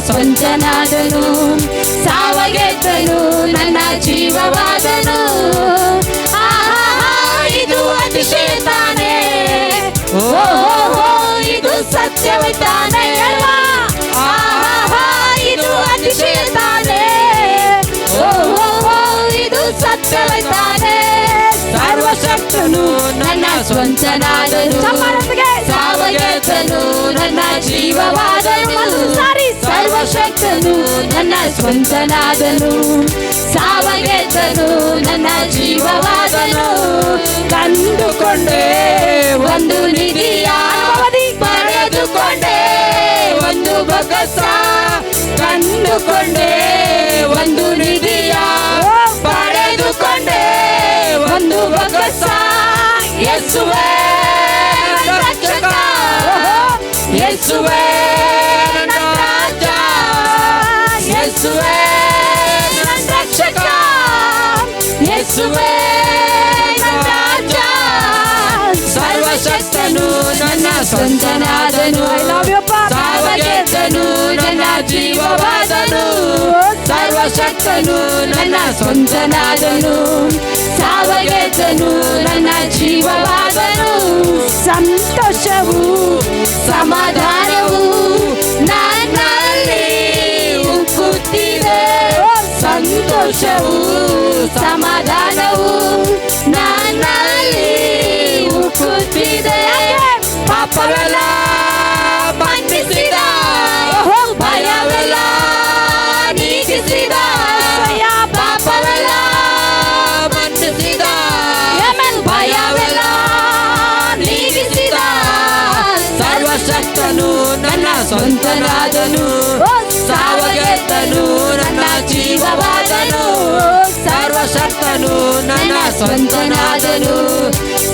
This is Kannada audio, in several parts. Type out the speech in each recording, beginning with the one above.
ಸ್ವಂತನಾದನು. ಸಾವಗೆದ್ದನು ನನ್ನ ಜೀವವಾದನು. ಇದು ಅತಿಶಯ ತಾನೇ, ಇದು ಸತ್ಯವೇ ತಾನೇ ಅಲ್ವಾ? ಇದು ಅತಿಶಯ ತಾನೇ, ಇದು ಸತ್ಯವೇ ತಾನೇ. ಸರ್ವಶಕ್ತನು ನನ್ನ ಸ್ವಂತನಾದನು. ಸಾವಗೆದ್ದನು ನನ್ನ ಜೀವವಾದನು. ಸರ್ವಶಕ್ತನು ನನ್ನ ಸ್ವಂತನಾದನು. ಸಾವಗೆದ್ದನು ನನ್ನ ಜೀವವಾದನು. ಕಂಡುಕೊಂಡೆ ಒಂದು ನಿಧಿಯ, ಪಡೆದುಕೊಂಡೆ ಒಂದು ಬೊಗಸ. ಕಂಡುಕೊಂಡೆ ಒಂದು ನಿಧಿಯ, ಪಡೆದುಕೊಂಡೆ ಒಂದು ಬೊಗಸ. ಯೇಸುವೇ ರಕ್ಷಕ, ಯೇಸುವೇ ನನ್ನ ರಾಜ, ಯೇಸುವೇ ನನ್ನ ರಕ್ಷಕ, ಯೇಸುವೇ ನನ್ನ ರಾಜ. ಸರ್ವಶಕ್ತನು ನನ್ನ ಸ್ವಂತನಾದನು. ಸಾವಗೆದ್ದನು ನನ್ನ ಜೀವವಾದನು. ಸರ್ವಶಕ್ತನು ನನ್ನ ಸ್ವಂತನಾದನು. ಸಾವಗೆದ್ದನು ನನ್ನ ಜೀವವಾದನು. ಸಂತೋಷವು ಸಮಾಧಾನವು ನನ್ನಲ್ಲಿ ಉಕ್ಕುತ್ತಿದೆ. ಸಂತೋಷವು ಸಮಾಧಾನವು ನನ್ನಲ್ಲಿ ಉಕ್ಕುತ್ತಿದೆ. ಪಾಪವೆಲ್ಲ ಮನ್ನಿಸಿದ, ಭಯವೆಲ್ಲ ನೀಗಿಸಿದ. ಪಾಪವೆಲ್ಲ ಮನ್ನಿಸಿದ, ಭಯವೆಲ್ಲ ನೀಗಿಸಿದ. ಸರ್ವಶಕ್ತನು ನನ್ನ ಸ್ವಂತನಾದನು. ಸಾವಗೆದ್ದನು ನನ್ನ ಜೀವವಾದನು. ಸರ್ವಶಕ್ತನು ನನ್ನ ಸ್ವಂತನಾದನು.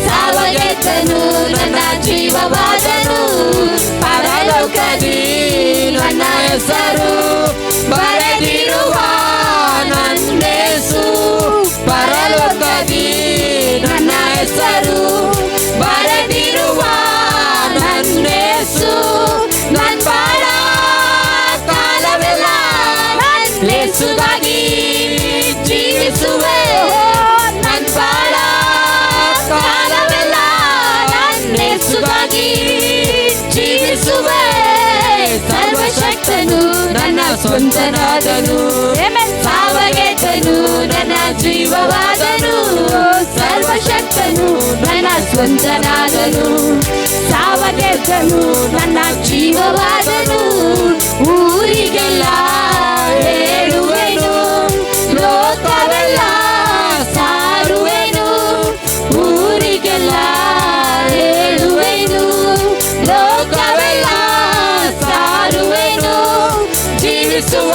ಸಾವಗೆದ್ದನು ನನ್ನ ಜೀವವಾದನು. ಪರಲೋಕದಿ ನನ್ನ ಹೆಸರು ಬರೆದಿರುವ ನನ್ನೇಸು. ಪರಲೋಕದಿ ನನ್ನ ಹೆಸರು ಬರೆದಿರುವ ನನ್ನೇಸು. ನನ್ನ ಬಾಳ ಕಾಲವೆಲ್ಲ ಯೇಸುಗಾಗಿ ಜೀವಿಸುವೆ. ನನ್ನ ಬಾಳ ಕಾಲವೆಲ್ಲ ಯೇಸುಗಾಗಿ ಜೀವಿಸುವೆ. ಸರ್ವಶಕ್ತನು ನನ್ನ ಸ್ವಂತನಾದನು. ಸಾವಗೆದ್ದನು ನನ್ನ ಜೀವವಾದನು. ಸರ್ವಶಕ್ತನು ನನ್ನ ಸ್ವಂತನಾದನು. ಸಾವಗೆದ್ದನು ನನ್ನ ಜೀವವಾದನು. ಊರಿಗೆಲ್ಲ ಹೇಳುವೆನು, ಲೋಕವೆಲ್ಲ ಸಾರುವೆನು. ಊರಿಗೆಲ್ಲ ಹೇಳುವೆನು, ಲೋಕವೆಲ್ಲ ಸಾರುವೆನು. ಜೀವಿಸುವ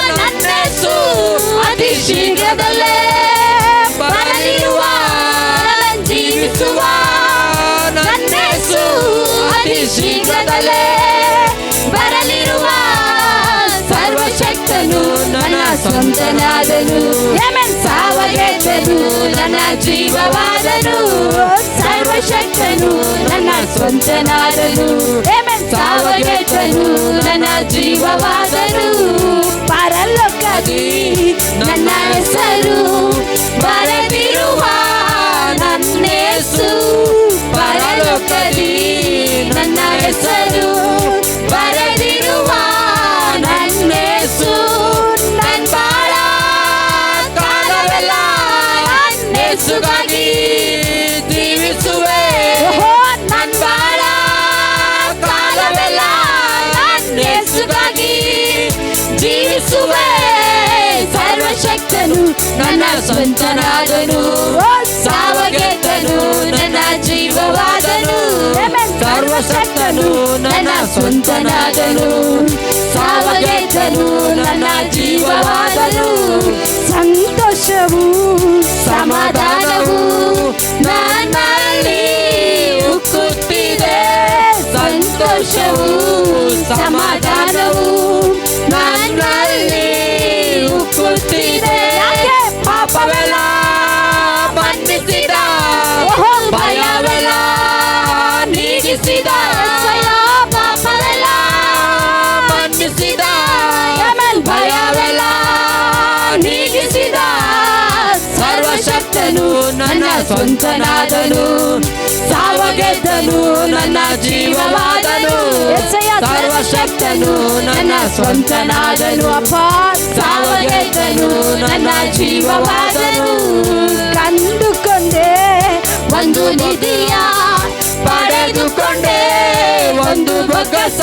ನನ್ನೆಸು ಅತಿ ಶೀಘ್ರದಲ್ಲೇ ಬರಲಿರುವ. ಜೀವಿಸುವ ನನ್ನೆಸು ಅತಿ ಶೀಘ್ರದಲ್ಲೇ ಬರಲಿರುವ. ಸರ್ವಶಕ್ತನು ನನ್ನ ಸ್ವಂತನಾದನು. ಸಾವಗೆದ್ದನು ನನ್ನ ಜೀವವಾದನು. ಸರ್ವಶಕ್ತನು ನನ್ನ ಸ್ವಂತನಾದನು. ಸಾವಗೆದ್ದನು ನನ್ನ ಜೀವವಾದನು. ಪರಲೋಕದಿ ನನ್ನ ಹೆಸರು ಬರೆದಿರುವ ನನ್ನೇಸು. ಪರಲೋಕದಿ ನನ್ನ ಹೆಸರು ಬರೆದಿರುವ ನನ್ನೇಸು. ನನ್ನ ಬಾಳ ಕಾಲವೆಲ್ಲ ಯೇಸುಗಾಗಿ ಜೀವಿಸುವೆ. ನನ್ನ ಬಾಳ ಕಾಲವೆಲ್ಲ ಯೇಸುಗಾಗಿ ಜೀವಿಸುವೆ. ಸರ್ವಶಕ್ತನು ನನ್ನ ಸ್ವಂತನಾದನು. ಸಾವಗೆದ್ದನು ನನ್ನ ಜೀವವಾದನು. ಸರ್ವಶಕ್ತನು ನನ್ನ ಸ್ವಂತನಾದನು. ಸಾವಗೆದ್ದನು ನನ್ನ ಜೀವವಾದನು. ಸಂತೋಷವು ಸಮಾಧಾನವು ನನ್ನಲ್ಲಿ ಉಕ್ಕುತ್ತಿದೆ. ಸಂತೋಷವು ಸಮಾಧಾನವು ನನ್ನಲ್ಲಿ ಉಕ್ಕುತ್ತಿದೆ. ಪಾಪವೆಲ್ಲ ಮನ್ನಿಸಿದ, ಭಯವೆಲ್ಲ ನೀಗಿಸಿದ. ಪಾಪವೆಲ್ಲ ಮನ್ನಿಸಿದ ಭಯವೆಲ್ಲ ನೀಗಿಸಿದ ಸರ್ವಶಕ್ತನು ನನ್ನ ಸ್ವಂತನಾದನು ಸಾವ ಗೆದ್ದನು ನನ್ನ ಜೀವವಾದನು ಸರ್ವಶಕ್ತನು ನನ್ನ ಸ್ವಂತನಾದನು ಅಪ್ಪ ಸಾವ ಗೆದ್ದನು ನನ್ನ ಜೀವವಾದನು ಕಂಡುಕೊಂಡೆ ಒಂದು ನಿಧಿಯ ಪಡೆದುಕೊಂಡೆ ಒಂದು ಬೊಗಸ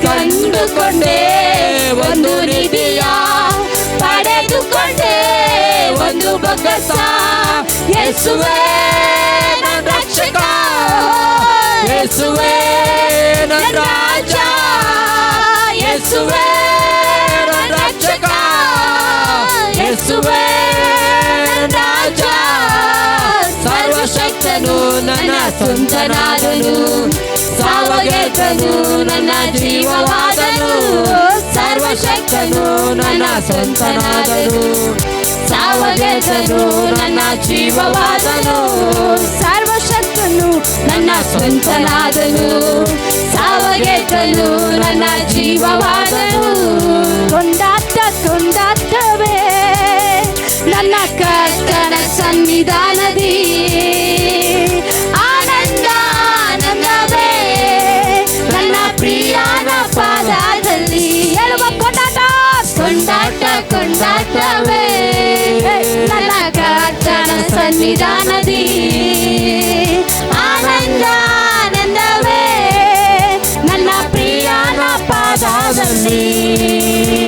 ಕಂಡುಕೊಂಡೆ ಒಂದು ನಿಧಿಯ ಪಡೆದುಕೊಂಡೆ ಒಂದು ಬೊಗಸ ಯೇಸುವೇ ನನ್ನ ರಕ್ಷಕ ಯೇಸುವೇ ನನ್ನ ರಾಜ ಯೇಸುವೇ ನನ್ನ ರಕ್ಷಕ ಯೇಸುವೇ ನನ್ನ ರಾಜ ಸರ್ವಶಕ್ತನು ನನ್ನ ಸ್ವಂತನಾದನು ಸಾವ ಗೆದ್ದನು ನನ್ನ ಜೀವವಾದನು ಸರ್ವಶಕ್ತನು ನನ್ನ ಸ್ವಂತನಾದನು ಸಾವ ಗೆದ್ದನು ನನ್ನ ಜೀವವಾದನು ಸರ್ವಶಕ್ತನು ನನ್ನ ಸ್ವಂತನಾದನು ಸಾವ ಗೆದ್ದನು ನನ್ನ ಜೀವವಾದನು ಕೊಂಡಾಟವೇ ನನ್ನ ಕರ್ತನ ಸನ್ನಿಧಾನದಿ ಆನಂದವೇ ನನ್ನ ಪ್ರಿಯನ ಪಾದದಲ್ಲಿ ಹೇಳುವ ಕೊಂಡಾಟವೇ ನನ್ನ ಕರ್ತನ ಸನ್ನಿಧಾನದಿ